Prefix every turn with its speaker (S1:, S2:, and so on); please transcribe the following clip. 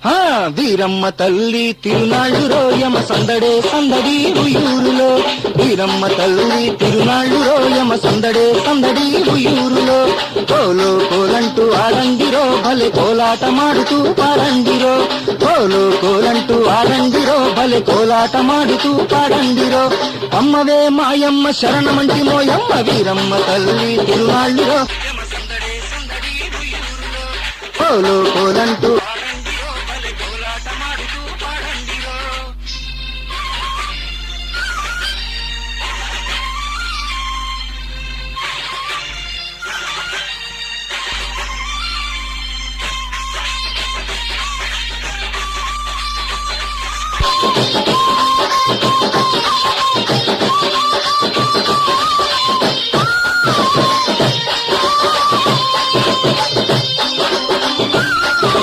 S1: ఆ వీరమ్మ తల్లి తిరునాళ్ళు రోయమ సందడే సందడి ఉయూరులో. వీరమ్మ తల్లి తిరునాళ్ళు రోయమ సందడే సందడి ఉయూరులో. కోలో కోలంటూ ఆడండిరో భలే కోలాటమాడుతూ పాడండిరో. కోలో కోలంటూ ఆడండిరో భలే కోలాటమాడుతూ పాడండిరో. అమ్మవే మాయమ్మ శరణమంటి మోయమ్మ వీరమ్మ తల్లి తిరునాళ్ళురో. కోలో కోలంటూ